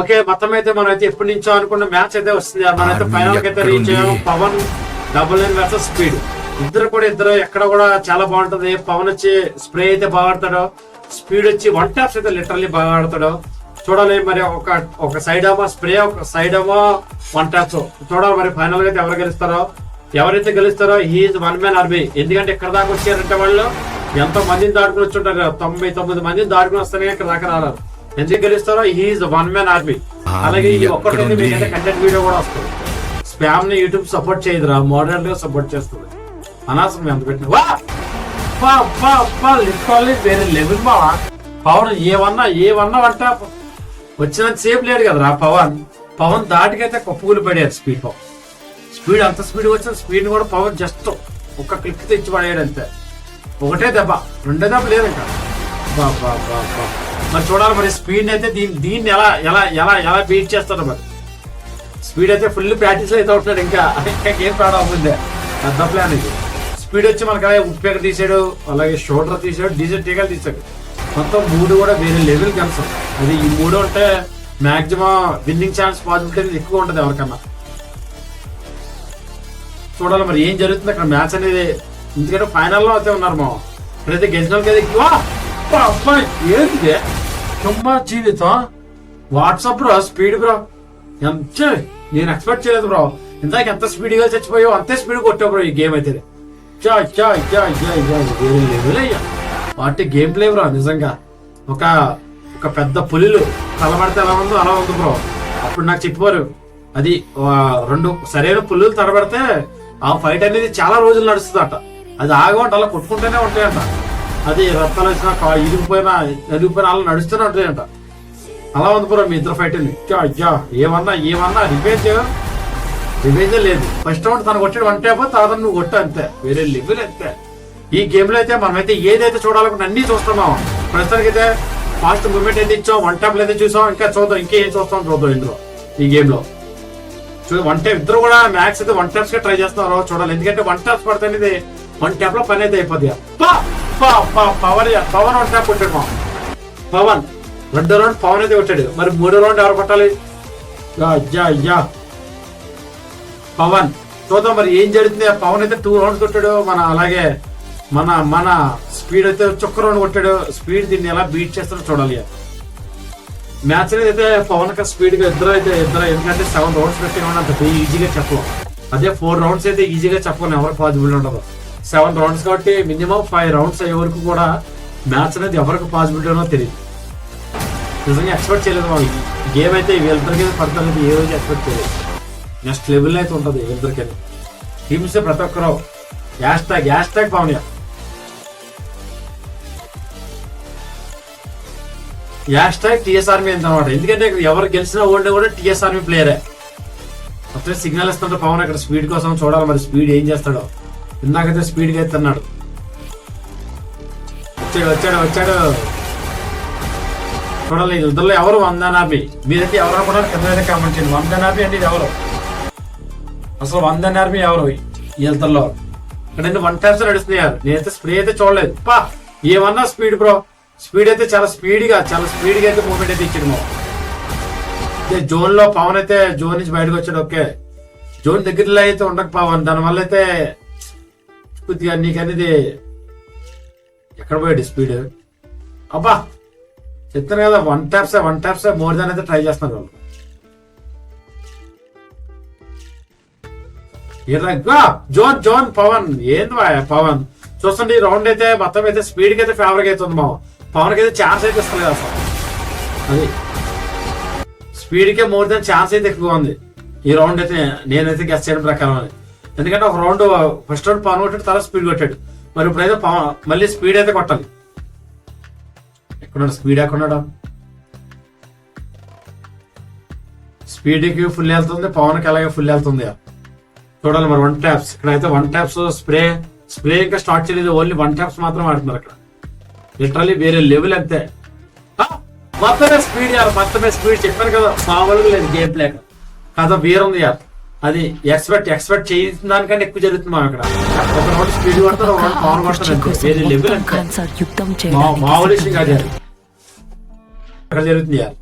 Okay, మొత్తం అయితే మనం అయితే ఎప్పటి నుంచో అనుకున్న మ్యాచ్ అయితే వస్తుంది. మనైతే ఫైనల్ కి అయితే రీచ్ అయ్యాం. Pawan double nine versus speed. ఇద్దరు ఎక్కడ కూడా చాలా బాగుంటది. పవన్ వచ్చి స్ప్రే అయితే బాగా ఆడతాడు, స్పీడ్ వచ్చి వన్ టాప్స్ అయితే లిటరల్లీ బాగా ఆడతాడు. చూడాలి మరి ఒక సైడ్ ఏమో స్ప్రే, ఒక సైడ్ ఏమో వన్ టాప్స్. చూడాలి మరి ఫైనల్ గా అయితే ఎవరు గెలుస్తారో. ఎవరైతే గెలుస్తారో హీఈస్ వన్ మ్యాన్ ఆర్మీ. ఎందుకంటే ఇక్కడ దాకా వచ్చారంటే వాళ్ళు ఎంతో మందిని దాటుకుని వచ్చుంటారు కదా, 99 మందిని దాటుకుని వస్తానే ఇక్కడ దాకా రాలేదు. ఎందుకు గెలుస్తారో హీఈస్ వన్ మ్యాన్ ఆర్మీ. అలాగే ఈ ఒక్కటి మీకైతే కంటెంట్ వీడియో కూడా వస్తుంది. స్పామ్ ని యూట్యూబ్ సపోర్ట్ చేయదురా, మోడర్న్ గా సపోర్ట్ చేస్తుంది. అనవసరం ఎంత పెట్టిన వేరే లెవెల్ మా పవన్ ఏమన్నా అంటే వచ్చినంత సేపు లేడు కదరా పవన్ దాటికైతే కప్పుగులు పడారు. స్పీడ్ అంత స్పీడ్ వచ్చిన స్పీడ్ కూడా పవన్ జస్ట్ ఒక్క క్లిక్ తెచ్చి పడేయడు అంతే. ఒకటే దెబ్బ, రెండో దెబ్బ లేదు ఇంకా. మరి చూడాలి మరి స్పీడ్ అయితే దీన్ని ఎలా ఎలా ఎలా ఎలా బీట్ చేస్తాడు. మరి స్పీడ్ అయితే ఫుల్ ప్రాక్టీస్ అయితే అవుతున్నాడు. ఇంకా గేమ్ ప్రాడ్ అవుతుంది. పెద్ద ప్లాన్ ఇది. స్పీడ్ వచ్చి మనకి అలాగే ఉప్పేక తీసాడు, అలాగే షోల్డర్ తీసాడు, డీజల్ టీగలు తీసాడు. మొత్తం 3 కూడా వేరే లెవెల్ గన్స్. అది ఈ 3 ఉంటే మాక్సిమం విన్నింగ్ ఛాన్స్ పాసిబిలిటీ ఎక్కువ ఉంటుంది ఎవరికన్నా. చూడాలి మరి ఏం జరుగుతుంది అక్కడ మ్యాచ్ అనేది. ఎందుకంటే ఫైనల్లో అయితే ఉన్నారు మా ఇక్కడైతే గెలిచిన ఏంటి తుమ్మా జీవితం. వాట్సాప్ బ్రో స్పీడ్ బ్రో ఎంత నేను ఎక్స్పెక్ట్ చేయలేదు బ్రో. ఇందాక ఎంత స్పీడ్ గా చచ్చిపోయావు అంతే స్పీడ్ కొట్టావు బ్రో. ఈ గేమ్ అయితే వేరే లెవెల్ అయ్యా. వాటి గేమ్ ప్లే బ్రో నిజంగా. ఒక పెద్ద పులిలు తలబడితే ఎలా ఉందో అలా ఉంది బ్రో. అప్పుడు నాకు చెప్పారు అది 2 సరైన పులులు తడబడితే ఆ ఫైట్ అనేది చాలా రోజులు నడుస్తుందట. అది ఆగమంట అలా కొట్టుకుంటూనే ఉంటాయంట. అది రక్తాలు వచ్చినా ఇరిగిపోయినా అలా నడుస్తూనే ఉంటాయంట. అలా ఉంది బ్రో మీ ఇద్దరు ఫైట్. ఏమన్నా రివేంజ్ లేదు. ఫస్ట్ రౌండ్ తను కొట్టాడు 1 ట్యాప్, తర్వాత నువ్వు కొట్టు అంతే. వేరే లెవెల్ అంతే. ఈ గేమ్ లో అయితే మనమైతే ఏదైతే చూడాలనుకున్న అన్ని చూస్తున్నాం. ప్రస్తుతానికి అయితే ఫాస్ట్ మూవ్మెంట్ అయితే ఇచ్చాం, 1 ట్యాప్ అయితే చూసాం. ఇంకా చూద్దాం ఇంకేం చూద్దాం ఇందులో ఈ గేమ్ లో. 1 ట్యాప్ ఇద్దరు కూడా మ్యాక్స్ అయితే 1 ట్యాప్స్ గా ట్రై చేస్తున్నారు. చూడాలి ఎందుకంటే 1 ట్యాప్స్ పడితే 1 ట్యాప్ లో పని అయితే అయిపోద్ది. పవన్ 1 ట్యాప్ కొట్టాడు మా పవన్. 2వ రౌండ్ పవన్ అయితే కొట్టాడు. మరి 3వ రౌండ్ ఎవరు కొట్టాలి? పవన్. చూద్దాం మరి ఏం జరుగుతుంది. పవన్ అయితే 2 రౌండ్స్ కొట్టాడు. అలాగే మన స్పీడ్ అయితే 1 రౌండ్ కొట్టాడు. స్పీడ్ దీన్ని ఎలా బీట్ చేస్తారో చూడాలి. మ్యాచ్ అనేది అయితే పవన్ కా స్పీడ్ గా ఇద్దరు ఎందుకంటే 7 రౌండ్స్ పెట్టిన అంత ఈజీగా చెప్పలేం. అదే 4 రౌండ్స్ అయితే ఈజీగా చెప్పలేం, ఎవరికి పాసిబుల్ ఉండదు. 7 రౌండ్స్ కాబట్టి మినిమం 5 రౌండ్స్ అయ్యే వరకు కూడా మ్యాచ్ అనేది ఎవరికి పాసిబిలిటీ ఉన్నో తెలియదు. నిజంగా ఎక్స్పెక్ట్ చేయలేదు. ఈ గేమ్ అయితే వీళ్ళిద్దరికి పడతానికి ఏ రోజు ఎక్స్పెక్ట్ చేయలేదు. నెక్స్ట్ లెవెల్ అయితే ఉంటుంది వీళ్ళిద్దరికి. టీమ్స్ ప్రతి ఒక్కరు hashtag Pawan. Hashtag TS army అనమాట. ఎందుకంటే ఎవరు గెలిచిన ఓల్డ్ కూడా టీఎస్ ఆర్మీ ప్లేయరే. అప్పుడే సిగ్నల్ ఇస్తుంటే పవన్ అక్కడ స్పీడ్ కోసం. చూడాలి మరి స్పీడ్ ఏం చేస్తాడో. ఇందాకైతే స్పీడ్ గా ఎత్తున్నాడు. వచ్చాడు. చూడాలి ఇద్దరులో ఎవరు 1 ఆర్మీ. మీరైతే ఎవరు అనుకున్నారు కింద కామెంట్ చేయండి. 1 ఆర్మీ అంటే ఇది ఎవరు అసలు? 1 ఆర్మీ ఎవరు వీళ్ళలో? ఇక్కడ 1 ట్యాప్స్ నడుస్తున్నాయి. నేనైతే స్ప్రే అయితే చూడలేదు. ఏమన్నా స్పీడ్ బ్రో. స్పీడ్ అయితే చాలా స్పీడ్ గా అయితే మూవ్మెంట్ అయితే ఇచ్చాడు మా. జోన్ లో పవన్ అయితే జోన్ నుంచి బయటకు వచ్చాడు. ఓకే, జోన్ దగ్గరలో అయితే ఉండక పవన్. దానివల్ల అయితే కొద్దిగా నీకనేది ఎక్కడ పోయాడు స్పీడ్. అబ్బా చెప్తాను కదా 1 ట్యాప్స్ మోర్ దాన్ అయితే ట్రై చేస్తున్నారు వాళ్ళు. జోన్ పవన్ ఏంది పవన్. చూస్తుంటే ఈ రౌండ్ అయితే మొత్తం అయితే స్పీడ్ కి అయితే ఫేవర్ గా అవుతుంది మా. పవన్ కి అయితే ఛాన్స్ అయితే ఇస్తలేదు అసలు. అది స్పీడ్ కే మోర్ దాన్ ఛాన్స్ అయితే ఎక్కువ ఉంది ఈ రౌండ్ అయితే నేనైతే గెస్ చేయడం ప్రకారం. ఎందుకంటే ఒక రౌండ్ ఫస్ట్ రౌండ్ పవన్ కొట్టాడు, తర్వాత స్పీడ్ కొట్టాడు. మరి ఇప్పుడైతే పవన్ మళ్ళీ స్పీడ్ అయితే కొట్టాలి. ఎక్కడున్నాడు స్పీడ్? ఎక్కడున్నాడు? స్పీడ్ కి ఫుల్ వెళ్తుంది, పవన్ కి అలాగే ఫుల్ వెళ్తుంది. చూడాలి మరి 1 ట్యాప్స్. ఇక్కడైతే 1 ట్యాప్స్ స్ప్రే ఇంకా స్టార్ట్ చేయలేదు. ఓన్లీ 1 ట్యాప్స్ మాత్రం ఆడుతున్నారు అక్కడ. లిటరల్లీ వేరే లెవెల్ అంతే. మొత్తమే స్పీడ్ చెప్పాను కదా, మామూలుగా లేదు గేమ్ ప్లే. కథ వేరుంది యార్. అది ఎక్స్పెక్ట్ చేసిన దానికంటే ఎక్కువ జరుగుతుంది మా ఇక్కడ. ఒక రౌండ్ స్పీడ్ కొడతారు, ఒక రౌండ్ పవర్ కొడతారు. వేరే లెవెల్ అంటే మామూలు విషయం కాదు. అక్కడ జరుగుతుంది యార్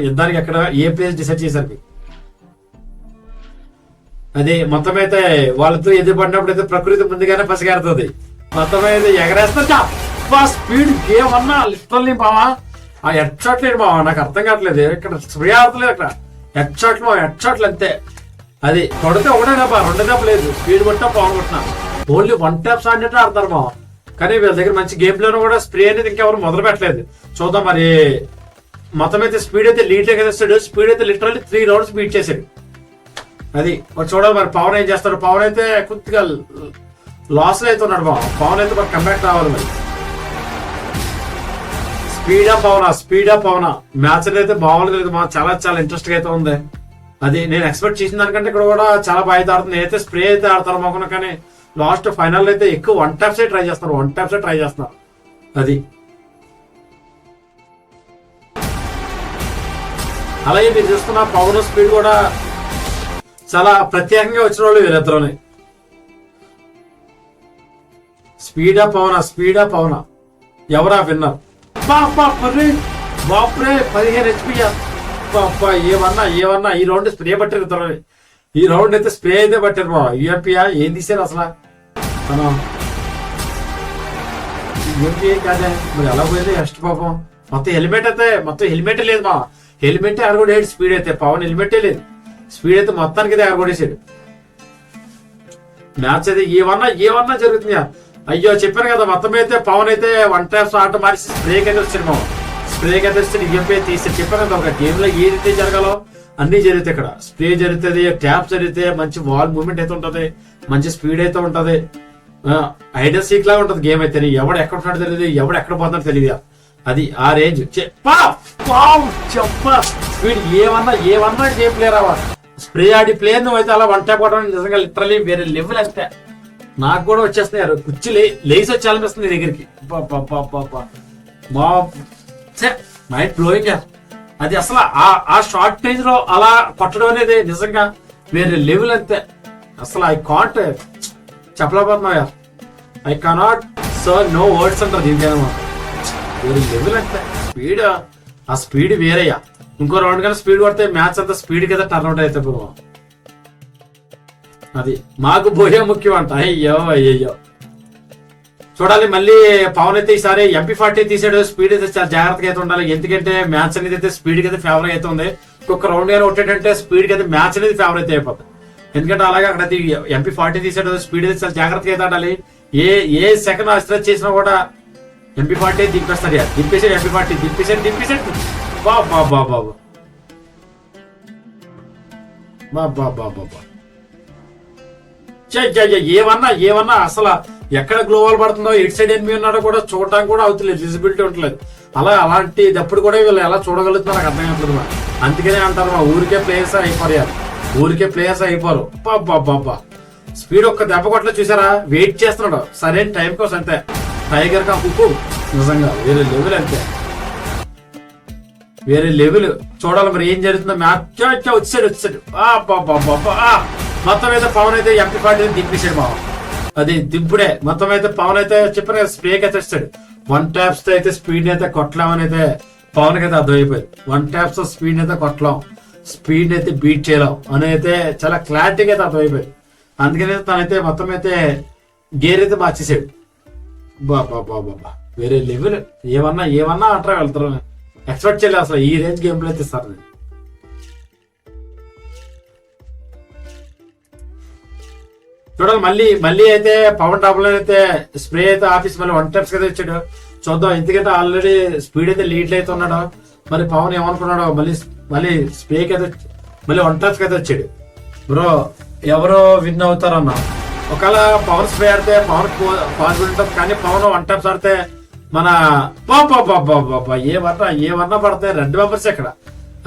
యుద్ధానికి ఎక్కడ ఏ ప్లేస్ డిసైడ్ చేశారు. అది మొత్తం అయితే వాళ్ళతో ఎదురుపడినప్పుడు అయితే ప్రకృతి ముందుగానే పసిగడుతుంది. మొత్తం అయితే ఎగరేస్తా స్పీడ్ గేమ్ అన్నా లిటరల్లీ బావా. ఆ హెడ్ షాట్ లేదు బావా, నాకు అర్థం కావట్లేదు. ఇక్కడ స్ప్రే ఆడతలేదు, అక్కడ హెడ్ షాట్లు అంతే. అది కొడితే ఒకటే దెబ్బ, రెండు దెబ్బ లేదు. స్పీడ్ కొట్టినా పవన్ కొట్టినా ఓన్లీ 1 ట్యాప్స్ ఆడినట్టు ఆడతారు బావా. కానీ వీళ్ళ దగ్గర మంచి గేమ్ ప్లేలో కూడా స్ప్రే అనేది ఇంకెవరు మొదలు పెట్టలేదు. చూద్దాం మరి. మొత్తం అయితే స్పీడ్ అయితే లీడ్ తెస్తాడు. స్పీడ్ అయితే లిటరల్లీ 3 రౌండ్స్ బీట్ చేశాడు. అది చూడాలి మరి పవన్ ఏం చేస్తాడు. పవన్ అయితే కొద్దిగా లాస్ లో అయితే ఉన్నాడు బావ. పవన్ అయితే మరి కంబ్యాక్ రావాలి మరి. స్పీడా పవనా మ్యాచ్ అయితే బాగుంది. చాలా చాలా ఇంట్రెస్ట్ గా అయితే ఉంది. అది నేను ఎక్స్పెక్ట్ చేసిన దానికంటే ఇక్కడ కూడా చాలా బాగా అయితే ఆడుతుంది. నేనైతే స్ప్రే అయితే ఆడతాను మాకున్నా, కానీ లాస్ట్ ఫైనల్ అయితే ఎక్కువ 1 ట్యాప్సే ట్రై చేస్తున్నారు. అది అలాగే మీరు చూస్తున్న పవన్ స్పీడ్ కూడా చాలా ప్రత్యేకంగా వచ్చిన వాళ్ళు వీరిద్దరుని. స్పీడా పవనా ఎవరా విన్నర్? బాప్రే 15 HP. ఏమన్నా ఈ రౌండ్ స్ప్రే పట్టారు ఇద్దరు. ఈ రౌండ్ అయితే స్ప్రే అయితే పట్టారు బాబా. యూఎంపీయా ఏం తీసారు అసలు? యూఎంపీ కాదే మరి ఎలా పోయింది నెక్స్ట్ పాపం. మొత్తం హెల్మెట్ లేదు బా. హెల్మెట్ ఆరగొడేడు. స్పీడ్ అయితే పవన్ హెల్మెటే లేదు. స్పీడ్ అయితే మొత్తానికి అయితే ఆరగొడేసాడు. మ్యాచ్ అయితే ఏమన్నా జరుగుతుందా? అయ్యో చెప్పాను కదా. మొత్తం అయితే పవన్ అయితే 1 ట్యాప్స్ ఆట మార్చి స్ప్రేక్ అయితే వచ్చాడు బాబు. స్ప్రేక్ అయితే వస్తే యూఎంపీ తీసి చెప్పాను కదా. ఒక గేమ్ లో ఏదైతే జరగాలో అన్ని జరుగుతాయి. ఇక్కడ స్ప్రే జరుగుతుంది, ట్యాప్ జరిగితే మంచి వాల్ మూవ్మెంట్ అయితే ఉంటది, మంచి స్పీడ్ అయితే ఉంటది. ఐడల్ సీక్ లాగా ఉంటది గేమ్ అయితే. ఎవడు ఎక్కడ ఉన్నాడు తెలియదు, ఎవడు ఎక్కడ పోతున్నాడు తెలియదు. అది ఆ రేంజ్. స్పీడ్ ఏమన్నా గేమ్ ప్లే రావా. స్ప్రే ఆడి ప్లేయర్ నువ్వు అయితే అలా 1 ట్యాప్ కొట్టడం నిజంగా లిటరల్లీ వేరే లెవెల్. అంతే నాకు కూడా వచ్చేస్తున్నాయి. కుర్చీ లేచి వచ్చి అనిపిస్తుంది దగ్గరికి. Mind blowing. అది అసలు ఆ షార్ట్ రేంజ్ లో అలా కొట్టడం అనేది నిజంగా వేరే లెవెల్. అంతే అసలు ఐ కాంట్ చెప్పలేకపోతున్నా. ఐ కెనాట్ నో వర్డ్స్ అంటారు దీనికైనా. వేరే లెవెల్. అంతే స్పీడ్, ఆ స్పీడ్ వేరేయా. ఇంకో రౌండ్ కానీ స్పీడ్ కొడితే మ్యాచ్ అంతా స్పీడ్ కదా టర్న్అవుట్ అయితే. అది మాకు బోయే ముఖ్యం అంట. అయ్యో చూడాలి. మళ్ళీ పవన్ అయితే ఈసారి MP40 తీసాడు. స్పీడ్ అయితే చాలా జాగ్రత్తగా అయితే ఉండాలి. ఎందుకంటే మ్యాచ్ అనేది అయితే స్పీడ్ అయితే ఫేవర్ అయితే ఉంది. ఒక్కొక్క రౌండ్ గానీ కొట్టేటంటే స్పీడ్ అయితే మ్యాచ్ అనేది ఫేవర్ అయితే అయిపోతుంది. ఎందుకంటే అలాగే అక్కడ MP40 తీసాడు. స్పీడ్ అయితే చాలా జాగ్రత్తగా అయితే ఆడాలి. ఏ సెకండ్ స్ట్రెచ్ చేసినా కూడా MP40 దింపేస్తాడు. దింపేసాడు MP40 దింపేసాడు. బాబా ఏమన్నా అసలు ఎక్కడ గ్లోవల్ పడుతుందో, ఎయిట్ సైడ్ ఎనిమిది ఉన్నాడో కూడా చూడటానికి కూడా అవుతలేదు. విజిబిలిటీ ఉండలేదు. అలాంటిదప్పుడు కూడా వీళ్ళు ఎలా చూడగలుగుతున్నారు నాకు అర్థం కావట్లేదు. అందుకనే అంటారు మా ఊరికే ప్లేయర్స్ అయిపోరు. బాబా స్పీడ్ ఒక్క దెబ్బ కొట్టలేదు చూసారా. వెయిట్ చేస్తున్నాడు సరైన టైం కోసం. అంతే టైగర్ కా హుక్కు నిజంగా వేరే లెవెల్. అంతే వేరే లెవెల్. చూడాలి మరి ఏం జరుగుతుందో. మ్యాచ్ వచ్చాడు. మొత్తం అయితే పవన్ అయితే MP40 దింపేశాడు బావ. అది దింపుడే. మొత్తం అయితే పవన్ అయితే చెప్పిన స్ప్రేక్ అయితే వచ్చాడు. 1 ట్యాప్స్ తో అయితే స్పీడ్ అయితే కొట్టలేమని అయితే పవన్ కి అయితే అర్థమైపోయింది. 1 ట్యాప్స్ తో స్పీడ్ అయితే కొట్టలేం, స్పీడ్ అయితే బీట్ చేయలేం అని అయితే చాలా క్లారిటీగా అయితే అర్థమైపోయింది. అందుకనే తనైతే మొత్తం అయితే గేర్ అయితే మార్చేసాడు. బాబా వేరే లెవెల్. ఏమన్నా అంటారా వెళ్తారు. ఎక్స్పెక్ట్ చేయలేదు అసలు ఈ రేంజ్ గేమ్ ప్లే అయితే ఇస్తారు. చూడాలి మళ్ళీ అయితే పవన్ టాప్ లో అయితే స్ప్రే అయితే ఆఫీస్ మళ్ళీ 1 ట్యాప్స్ అయితే వచ్చాడు. చూద్దాం. ఎందుకంటే ఆల్రెడీ స్పీడ్ అయితే లీడ్ అయితే ఉన్నాడు. మరి పవన్ ఏమనుకున్నాడు, మళ్ళీ స్ప్రేకి అయితే మళ్ళీ 1 ట్యాప్స్ అయితే వచ్చాడు. బ్రో ఎవరో విన్ అవుతారన్నా. ఒకవేళ పవన్ స్ప్రే ఆడితే పవన్ ఉంటుంది, కానీ పవన్ 1 ట్యాప్స్ ఆడితే మన బాబా ఏమన్నా పడతాయి. రెడ్ మెంబర్స్ ఇక్కడ.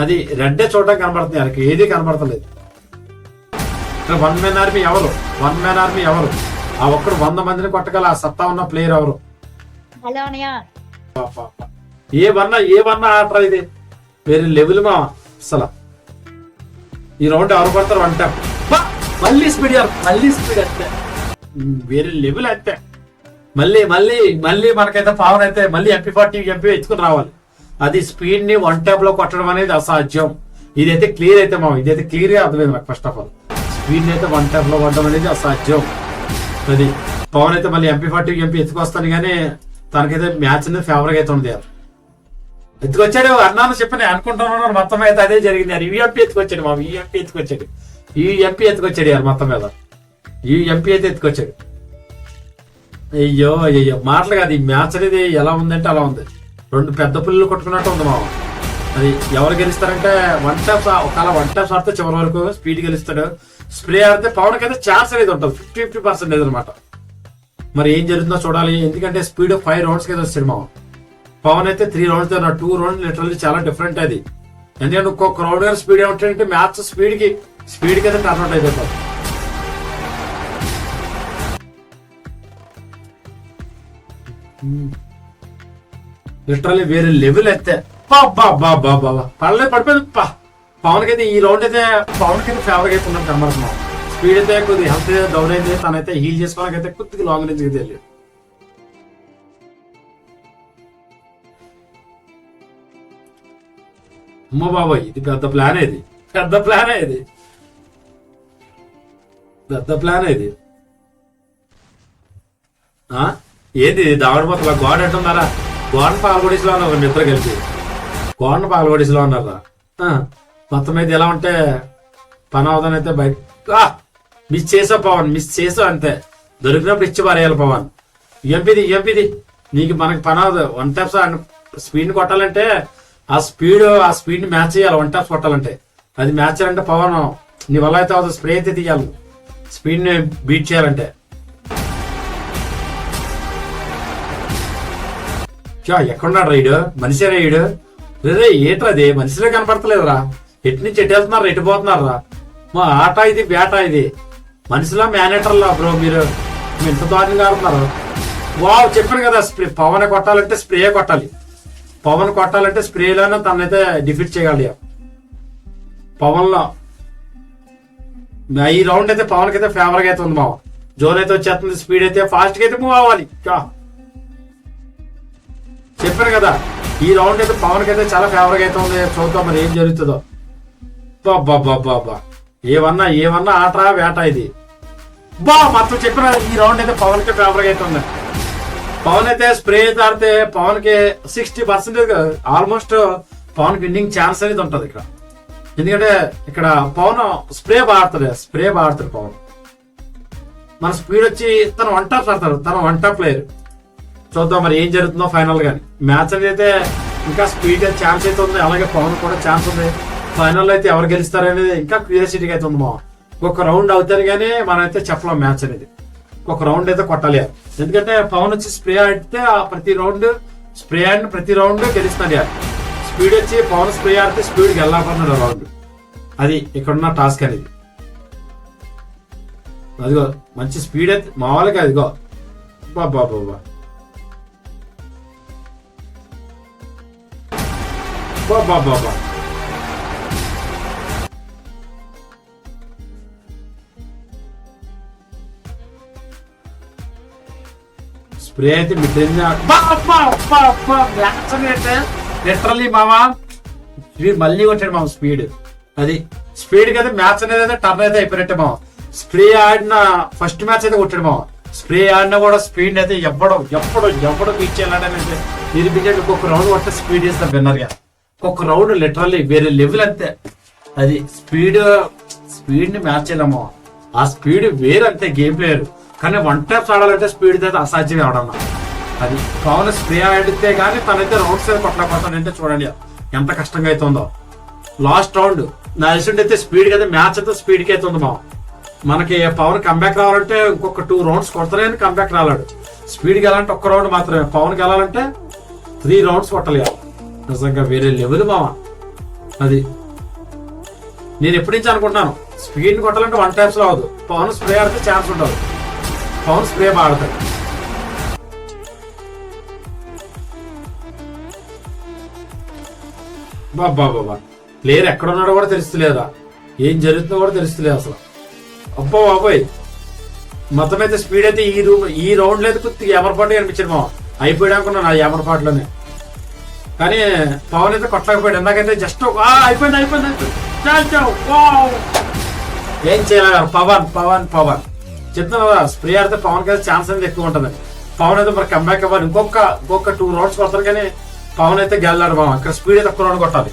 అది రెడ్డే చూడడానికి కనబడుతుంది. వాళ్ళకి ఏది కనబడతలేదు. ఇక్కడ 1 మ్యాన్ ఆర్మీ ఎవరు? ఆ ఒక్కడు 100 మందిని కొట్టగల ఆ సత్తా ఉన్న ప్లేయర్ ఎవరు? ఏమన్నా ఆటరా ఇది. వేరే లెవెల్ మా అసలు. ఈ రౌండ్ ఎవరు పడతారు? 1 ట్యాప్. మళ్ళీ స్పీడ్ అంతే వేరే లెవెల్. అంతే మళ్ళీ మనకైతే పవన్ అయితే మళ్ళీ MP40 ఎత్తుకుని రావాలి. అది స్పీడ్ ని 1 ట్యాప్ లో కొట్టడం అనేది అసాధ్యం. ఇదైతే క్లియర్ అయితే ఇదైతే క్లియర్ గా అర్థమైంది నాకు. ఫస్ట్ ఆఫ్ ఆల్ స్పీడ్ అయితే 1 ట్యాప్ లో కొట్టడం అనేది అసాధ్యం. అది పవన్ అయితే మళ్ళీ MP40 MP ఎత్తుకొస్తాను కానీ తనకైతే మ్యాచ్ అనేది ఫేవర్ గా అయితే ఉంది. ఎత్తుకొచ్చాడు అన్నాను చెప్పని అనుకుంటున్నాను. మొత్తం అయితే అదే జరిగింది. ఈ MP ఎత్తుకొచ్చాడు ఈ MP ఎత్తుకొచ్చాడు యారు మొత్తం మీద. ఈ MP అయితే ఎత్తుకొచ్చాడు. అయ్యో మాటలు కాదు. ఈ మ్యాచ్ అనేది ఎలా ఉందంటే అలా ఉంది. 2 పెద్ద పుల్లు కొట్టుకున్నట్టు ఉంది మామ. అది ఎవరు గెలుస్తారంటే 1 ట్యాప్స్ ఒకవేళ 1 ట్యాప్స్ ఆడితే చివరి వరకు స్పీడ్ గెలుస్తాడు. స్ప్రే ఆడితే పవన్ అయితే ఛాన్స్ అనేది ఉంటుంది 50% అనమాట. మరి ఏం జరుగుతుందో చూడాలి. ఎందుకంటే స్పీడ్ 5 రౌండ్స్ కి వస్తాడు మామ. పవన్ అయితే 3 రౌండ్స్ 2 రౌండ్స్ లిటరల్లీ చాలా డిఫరెంట్ అది. ఎందుకంటే ఒక్కొక్క రౌండ్ గారు స్పీడ్ ఏమంటే మ్యాచ్ స్పీడ్ కి అయితే టర్న్అవుట్ అయిపోతాం. లిటరల్లీ వేరే లెవెల్ అయితే పడిపోయింది. పవన్ అయితే ఈ రౌండ్ అయితే పవన్ కి ఫేవర్ అయితే ఉన్నాం కనబడుతున్నాం. స్పీడ్ అయితే కొద్దిగా హెల్త్ డౌన్ అయింది. తనైతే హీల్ చేసుకోవడానికి అయితే కొద్దిగా లాంగ్ రేంజ్ తెలియదు. అమ్మ బాబాయ్ ఇది పెద్ద ప్లాన్ ఏంది దావడిపోతున్నా గోడ అంటున్నారా? గోడను పాల్గొడిసిలో ఉన్నారు నిద్ర కలిపి. గోడను పాల్గొడిసిలో ఉన్నారా? మొత్తం అయితే ఎలా ఉంటే పని అవదని అయితే బయట మిస్ చేసావు అంతే. దొరికినప్పుడు ఇచ్చి పారేయాలి పవన్. ఎంపీది నీకు మనకి పని అవదు. 1 ట్యాప్స్ స్పీడ్ కొట్టాలంటే ఆ స్పీడ్ మ్యాచ్ చేయాలి. 1 ట్యాప్స్ కొట్టాలంటే అది మ్యాచ్ చేయాలంటే పవన్ నీ వల్ల అయితే అవదు. స్ప్రే అయితే తీయాలి స్పీడ్ ని బీట్ చేయాలంటే. ఎక్కడున్నాడు రైడు? మనిషిరా ఈడు? రే ఏట్రా అది మనిషిలో కనపడతలేదురా. ఎటు నుంచి ఎటు వెళ్తున్నారా? ఎటు పోతున్నారా? మా ఆట ఇది బేట ఇది మనిషిలో మేనేటర్లా బ్రో. మీరు ఇంత దారుణంగా ఆడుతున్నారు. చెప్పాను కదా పవన్ కొట్టాలంటే స్ప్రే కొట్టాలి. పవన్ కొట్టాలంటే స్ప్రేలోనే తనైతే డిఫీట్ చేయగలి. పవన్ లో ఈ రౌండ్ అయితే పవన్ కి అయితే ఫేవర్ గా అయితే ఉంది మావ. జోన్ అయితే వచ్చేస్తుంది. స్పీడ్ అయితే ఫాస్ట్ గా అయితే మూవ్ అవ్వాలి. చెప్పాను కదా ఈ రౌండ్ అయితే పవన్ కి అయితే చాలా ఫేవర్ గా అయితే ఉంది. చూద్దాం మరి ఏం జరుగుతుందో. బాబా ఏమన్నా ఆటరా వేట ఇది. మొత్తం చెప్పిన ఈ రౌండ్ అయితే పవన్ కి ఫేవర్ గా అయితే ఉంది. పవన్ అయితే స్ప్రే అయితే ఆడితే పవన్ కి 60% ఆల్మోస్ట్ పవన్ విన్నింగ్ ఛాన్స్ అనేది ఉంటది ఇక్కడ. ఎందుకంటే ఇక్కడ పవన్ స్ప్రే బాగా ఆడతాడు పవన్. మన స్పీడ్ వచ్చి తను 1 ట్యాప్స్ ఆడతాడు. తను 1 ట్యాప్ ప్లేయర్. చూద్దాం మరి ఏం జరుగుతుందో ఫైనల్ గాని. మ్యాచ్ అనేది అయితే ఇంకా స్పీడ్ ఛాన్స్ అయితే ఉంది. అలాగే పవన్ కూడా ఛాన్స్ ఉంది. ఫైనల్ అయితే ఎవరు గెలుస్తారు అనేది ఇంకా క్యూరియాసిటీగా అయితే ఉంది మా. ఒక రౌండ్ అవుతారు కానీ మనం అయితే చెప్పలేం మ్యాచ్ అనేది. ఒక రౌండ్ అయితే కొట్టాలి. ఎందుకంటే పవన్ వచ్చి స్ప్రే ఆడితే ప్రతి రౌండ్ గెలుస్తాడు. స్పీడ్ వచ్చి పవన్ స్ప్రే ఆడితే స్పీడ్ గెలపన్నాడు రౌండ్. అది ఇక్కడున్న టాస్క్ అనేది. అదిగో మంచి స్పీడ్ అయితే మామూలుగా అదిగో బాబా స్ప్రే అయితే లిటరల్లీ మామా మళ్ళీ కొట్టాడు మామ స్పీడ్. అది స్పీడ్ కదా మ్యాచ్ అనేది టర్న్ అయితే అయిపోయినట్టే మామ. స్ప్రే ఆడిన ఫస్ట్ మ్యాచ్ అయితే కొట్టాడు మామ. స్ప్రే ఆడినా కూడా స్పీడ్ అయితే ఎప్పుడో బీచ్ చేయాలంటే నిరూపించాడు. ఒక్కొక్క రౌండ్ కొట్టే స్పీడ్ చేస్తారు విన్నర్ గా. ఒక్కొక్క రౌండ్ లిటరల్లీ వేరే లెవెల్ అంతే. అది స్పీడ్ ని మ్యాచ్ చేయలేము. ఆ స్పీడ్ వేరంతే గేమ్ ప్లేయర్. కానీ 1 ట్యాప్స్ ఆడాలంటే స్పీడ్ అయితే అసాధ్యం ఆడన్నా. అది పవన్ స్ప్రే ఆడితే కానీ తనైతే రౌండ్స్ అయితే కొట్టలేకపోతానంటే చూడండి ఎంత కష్టంగా అయితే ఉందో. లాస్ట్ రౌండ్ నా తెలిసి అయితే స్పీడ్ అయితే మ్యాచ్ అయితే స్పీడ్ కి అయితే ఉంది మా. మనకి పవన్ కంబ్యాక్ రావాలంటే ఇంకొక 2 రౌండ్స్ కొడతారే కానీ కంబ్యాక్ రాలేడు. స్పీడ్ కి వెళ్ళాలంటే 1 రౌండ్ మాత్రమే. పవన్ కి వెళ్ళాలంటే 3 రౌండ్స్ కొట్టాలి. నిజంగా వేరే లెవెల్ మామ. అది నేను ఎప్పటి నుంచి అనుకుంటున్నాను స్పీడ్ కొట్టాలంటే 1 ట్యాప్స్ లో అవదు. పవన్ స్ప్రే ఆడితే ఛాన్స్ ఉండదు. పవన్ స్ప్రే బాగా ఆడతాడు. బాబా ప్లేయర్ ఎక్కడ ఉన్నాడో కూడా తెలుస్తలేదా? ఏం జరుగుతుందో కూడా తెలుస్తలేదు అసలు. అబ్బో బాబోయ్ మొత్తం అయితే స్పీడ్ అయితే ఈ రౌండ్ లేదు కొద్దిగా ఎమరపాటు అనిపించింది మా. అయిపోయాడు అనుకున్నాను ఆ ఎమరపాటులోనే. కానీ పవన్ అయితే కొట్టలేకపోయాడు. ఎందుకంటే జస్ట్ అయిపోయింది చాలు చాలు. వావ్! ఏం చేయలేరు. పవన్ చెప్తున్నా కదా, స్ప్రే ఆడితే పవన్ అయితే ఛాన్స్ అనేది ఎక్కువ ఉంటుంది. పవన్ అయితే మరి కంబ్యాక్ అవ్వాలి. ఇంకొక 2 రౌండ్స్ కొడతారు కానీ పవన్ అయితే గెలాడు బావ. ఇక్కడ స్పీడ్ అయితే ఒక్క రౌండ్ కొట్టాలి.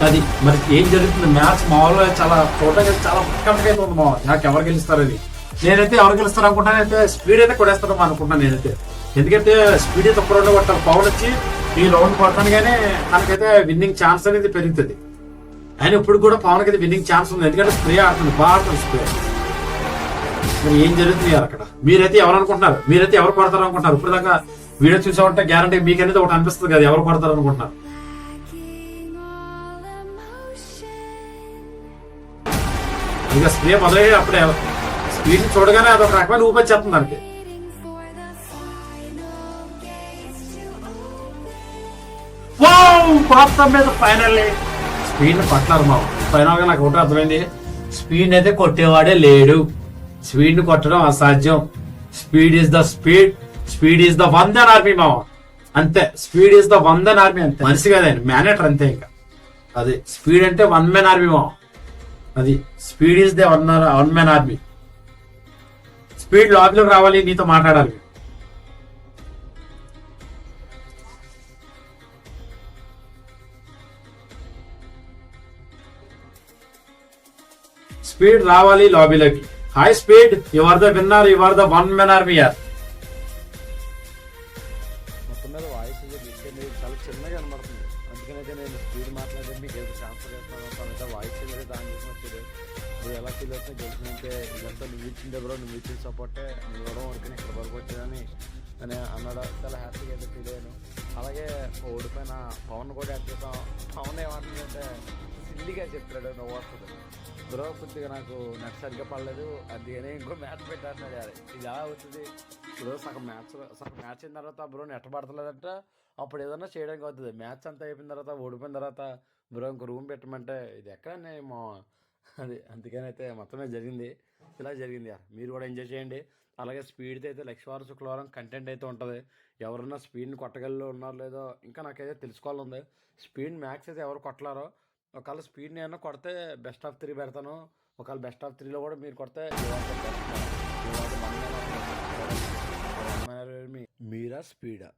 అది మరి ఏం జరుగుతుంది మ్యాచ్ మామూలుగా చాలా చూడడానికి చాలా ఉత్కంఠగా అయితే ఉంది మావ. నాకు ఎవరు గెలుస్తారని. నేనైతే ఎవరు గెలుస్తారు అనుకుంటాను. అయితే స్పీడ్ అయితే కొడేస్తాను అనుకుంటున్నాను నేనైతే. ఎందుకంటే స్పీడ్ అయితే ఒక్క రౌండ్ కొట్టాలి. పవన్ వచ్చి ఈ రౌండ్ కొడతాను కానీ తనకైతే విన్నింగ్ ఛాన్స్ అనేది పెరుగుతుంది. ఆయన ఇప్పుడు కూడా పవన్ అయితే విన్నింగ్ ఛాన్స్ ఉంది. ఎందుకంటే స్ప్రే ఆడుతుంది, బాగా ఆడుతుంది స్ప్రే. మరి ఏం జరుగుతుంది అక్కడ? మీరైతే ఎవరు అనుకుంటున్నారు? మీరైతే ఎవరు కొడతారు అనుకుంటున్నారు? ఇప్పుడు దాకా వీడియో చూసామంటే గ్యారంటీ మీకు అనేది ఒకటి అనిపిస్తుంది కదా, ఎవరు కొడతారు అనుకుంటున్నారు? ఇక స్ప్రే మొదలయ్యే అప్పుడే స్పీడ్ చూడగానే అదొక రకమైన ఊపొచ్చేస్తుంది దానికి. మొత్తం మీద ఫైనల్లీ స్పీడ్ కొట్టారు మా. ఫైనల్ గా నాకు ఒకటి అర్థమైంది, స్పీడ్ అయితే కొట్టేవాడే లేడు. స్పీడ్ కొట్టడం అసాధ్యం. Speed is the speed is the 100 army మామ. అంతే, స్పీడ్ ఈస్ ద 100 ఆర్మీ. అంతే, మనిషి కదండి, మేనేటర్ అంతే. ఇంకా అది స్పీడ్ అంటే 1 man ఆర్మీ మామ. అది speed is the 1 man army. Speed లాబీలోకి రావాలి, నీతో మాట్లాడాలి. స్పీడ్ రావాలి లాబీలోకి. Hi speed, you are the winner, you are the 1 man army యార్. మొత్తం మీద వాయిస్ చాలా చిన్నగా కనబడుతుంది. అందుకనైతే నేను స్పీడ్ మాట్లాడితే మీకు ఏదో ట్రాన్స్ఫర్ చేస్తున్నాను. వాయిస్ ఏదో దాని కోసం వచ్చేది. నువ్వు ఎలా ఫీల్ అవుతుంది గెలిచినంటే ఇదంతా నువ్వు ఇచ్చిందే బ్రో, నువ్వు ఇచ్చిన సపోర్టే నువ్వు ఇవ్వడం వరకు ఇక్కడ వరకు వచ్చేదని అని అన్నాడు. చాలా హ్యాపీగా అయితే ఫీల్ అయ్యాను. అలాగే ఓడిపోయిన పవన్ కూడా యాడ్ చేసాం. పవన్ ఏమంటుందంటే సిల్లిగా చెప్తాడు, నువ్వు వస్తుంది బ్రో కొద్దిగా నాకు నెట్ సరిగ్గా పడలేదు, అందుకని ఇంకో మ్యాచ్ పెట్టారు. ఇది ఎలా అవుతుంది బ్రో? సగం మ్యాచ్ అయిన తర్వాత బ్రో నెట్ పడతలేదంట, అప్పుడు ఏదన్నా చేయడానికి అవుతుంది. మ్యాచ్ అంతా అయిపోయిన తర్వాత ఓడిపోయిన తర్వాత బ్రో ఇంకో రూమ్ పెట్టమంటే ఇది ఎక్కడనేమో అది. అందుకని అయితే మొత్తమే జరిగింది, ఇలా జరిగింది. మీరు కూడా ఎంజాయ్ చేయండి. అలాగే స్పీడ్తో అయితే లక్షవారం శుక్రవారం కంటెంట్ అయితే ఉంటుంది. ఎవరన్నా స్పీడ్ని కొట్టగల్లో ఉన్నారో లేదో ఇంకా నాకైతే తెలుసుకోవాలని. స్పీడ్ మ్యాక్స్ అయితే ఎవరు కొట్టలేరో. ఒకవేళ స్పీడ్ నేను కొడితే బెస్ట్ ఆఫ్ 3 పెడతాను. ఒకవేళ బెస్ట్ ఆఫ్ 3లో కూడా మీరు కొడితే మీరా స్పీడా.